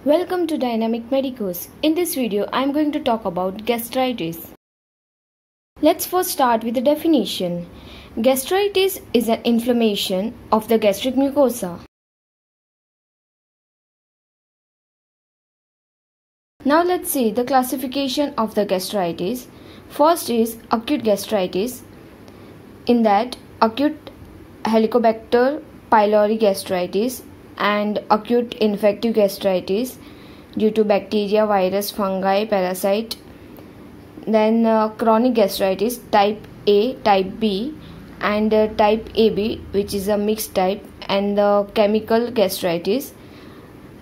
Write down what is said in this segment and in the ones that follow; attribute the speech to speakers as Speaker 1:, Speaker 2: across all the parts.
Speaker 1: Welcome to Dynamic Medicos. In this video, I am going to talk about gastritis. Let's first start with the definition. Gastritis is an inflammation of the gastric mucosa. Now let's see the classification of the gastritis. First is acute gastritis. In that, acute Helicobacter pylori gastritis and acute infective gastritis due to bacteria, virus, fungi, parasite. Then chronic gastritis type A, type B and type AB, which is a mixed type, and the chemical gastritis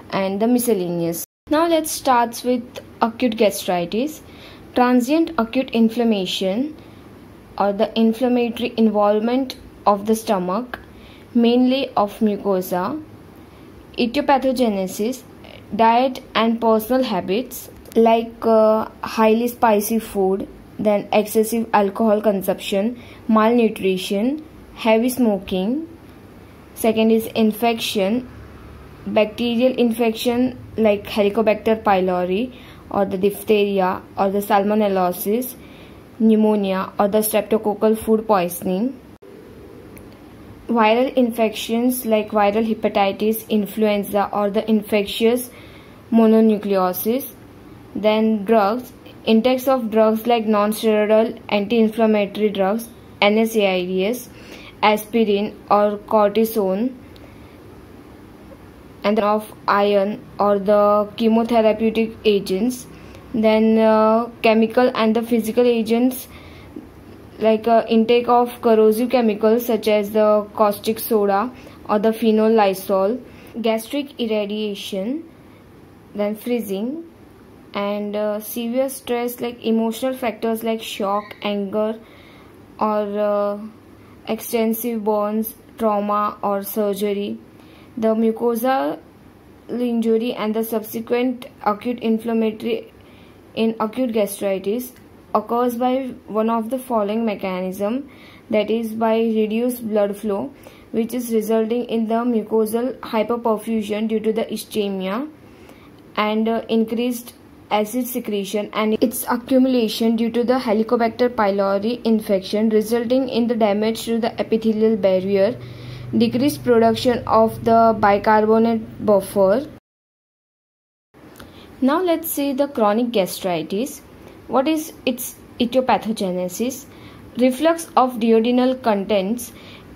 Speaker 1: and the miscellaneous. Now let's start with acute gastritis. Transient acute inflammation or the inflammatory involvement of the stomach, mainly of mucosa. Etiopathogenesis, diet and personal habits like highly spicy food, then excessive alcohol consumption, malnutrition, heavy smoking. Second is infection, bacterial infection like Helicobacter pylori or the diphtheria or the salmonellosis, pneumonia or the streptococcal food poisoning. Viral infections like viral hepatitis, influenza or the infectious mononucleosis. Then drugs, intakes of drugs like non-steroidal anti-inflammatory drugs, NSAIDs, aspirin or cortisone, and of iron or the chemotherapeutic agents. Then chemical and the physical agents like intake of corrosive chemicals such as the caustic soda or the phenol lysol, gastric irradiation, then freezing, and severe stress like emotional factors like shock, anger or extensive burns, trauma or surgery. The mucosal injury and the subsequent acute inflammatory in acute gastritis occurs by one of the following mechanism, that is by reduced blood flow, which is resulting in the mucosal hyperperfusion due to the ischemia, and increased acid secretion and its accumulation due to the Helicobacter pylori infection, resulting in the damage to the epithelial barrier, decreased production of the bicarbonate buffer. Now let's see the chronic gastritis. What is its etiopathogenesis? Reflux of duodenal contents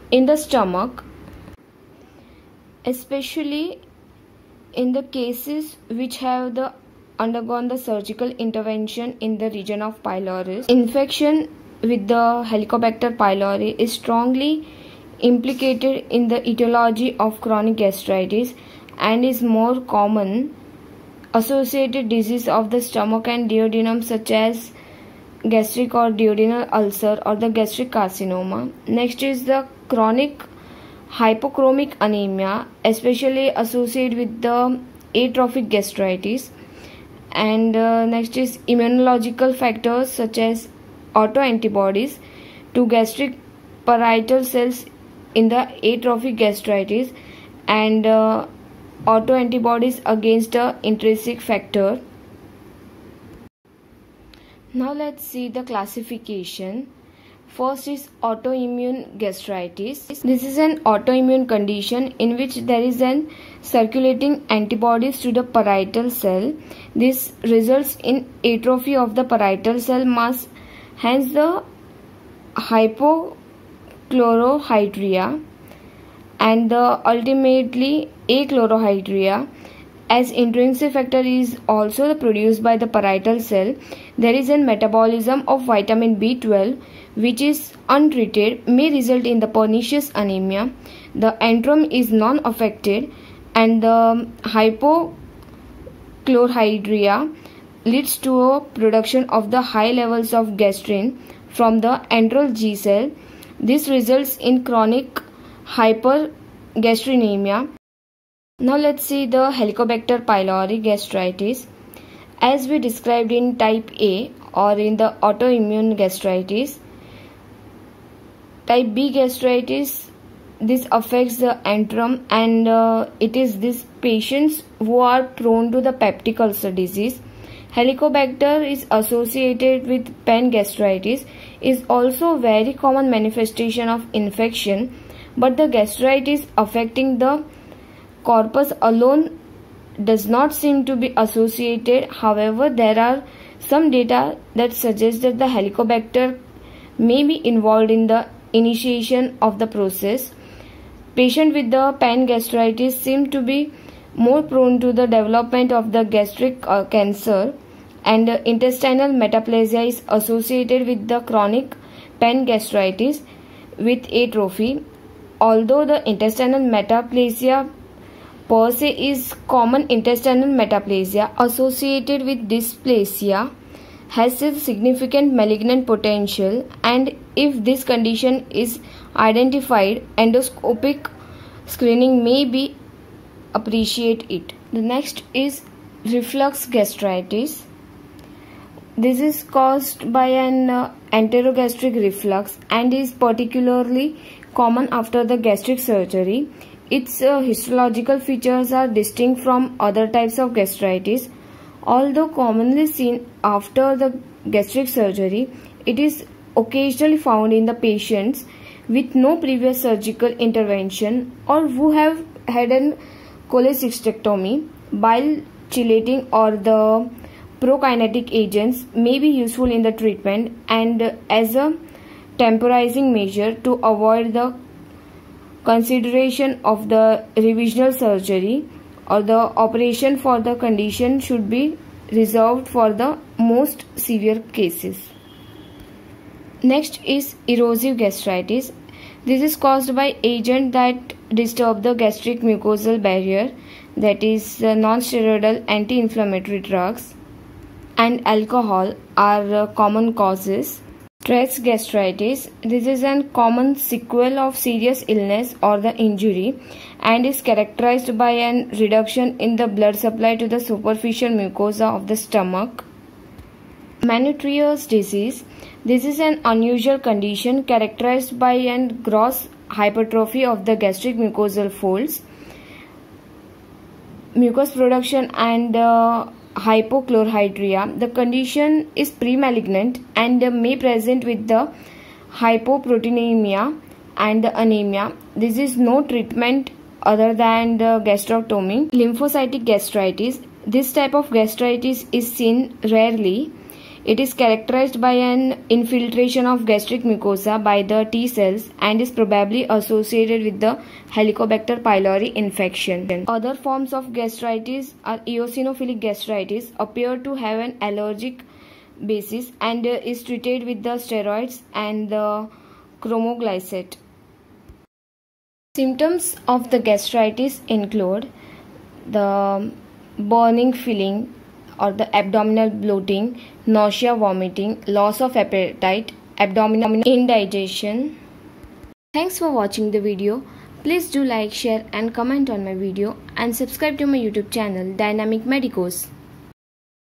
Speaker 1: in the stomach, especially in the cases which have undergone the surgical intervention in the region of pylorus. Infection with the Helicobacter pylori is strongly implicated in the etiology of chronic gastritis and is more common associated disease of the stomach and duodenum such as gastric or duodenal ulcer or the gastric carcinoma. Next is the chronic hypochromic anemia, especially associated with the atrophic gastritis. And next is immunological factors such as autoantibodies to gastric parietal cells in the atrophic gastritis and autoantibodies against the intrinsic factor. Now let's see the classification. First is autoimmune gastritis. This is an autoimmune condition in which there is an circulating antibodies to the parietal cell. This results in atrophy of the parietal cell mass, hence the hypochlorohydria and the ultimately achlorohydria. As intrinsic factor is also produced by the parietal cell, there is a metabolism of vitamin B12 which is untreated may result in the pernicious anemia. The antrum is non-affected and the hypochlorohydria leads to a production of the high levels of gastrin from the antral G cell. This results in chronic hypergastrinemia. Now let's see the Helicobacter pylori gastritis. As we described in type A or in the autoimmune gastritis, type B gastritis this affects the antrum, and it is these patients who are prone to the peptic ulcer disease. Helicobacter is associated with pen gastritis, is also very common manifestation of infection, but the gastritis affecting the corpus alone does not seem to be associated. However, there are some data that suggest that the Helicobacter may be involved in the initiation of the process. Patients with the pen gastritis seem to be more prone to the development of the gastric cancer, and intestinal metaplasia is associated with the chronic pen gastritis with atrophy. Although the intestinal metaplasia per se is common, intestinal metaplasia associated with dysplasia has a significant malignant potential, and if this condition is identified, endoscopic screening may be appreciate it. The next is reflux gastritis. This is caused by an enterogastric reflux and is particularly common after the gastric surgery. Its histological features are distinct from other types of gastritis. Although commonly seen after the gastric surgery, it is occasionally found in the patients with no previous surgical intervention or who have had an cholecystectomy. Bile chelating or the prokinetic agents may be useful in the treatment and as a temporizing measure to avoid the consideration of the revisional surgery, or the operation for the condition should be reserved for the most severe cases. Next is erosive gastritis. This is caused by agents that disturb the gastric mucosal barrier, that is non-steroidal anti-inflammatory drugs and alcohol are common causes. Stress gastritis. This is a common sequel of serious illness or the injury and is characterized by an reduction in the blood supply to the superficial mucosa of the stomach. Menetrier disease. This is an unusual condition characterized by a gross hypertrophy of the gastric mucosal folds, mucus production and hypochlorhydria. The condition is pre-malignant and may present with the hypoproteinemia and the anemia. This is no treatment other than the gastrectomy. Lymphocytic gastritis. This type of gastritis is seen rarely. It is characterized by an infiltration of gastric mucosa by the T cells and is probably associated with the Helicobacter pylori infection. Other forms of gastritis are eosinophilic gastritis, appear to have an allergic basis and is treated with the steroids and the chromoglycate. Symptoms of the gastritis include the burning feeling or the abdominal bloating, nausea, vomiting, loss of appetite, abdominal indigestion. Thanks for watching the video. Please do like, share and comment on my video and subscribe to my YouTube channel Dynamic Medicos.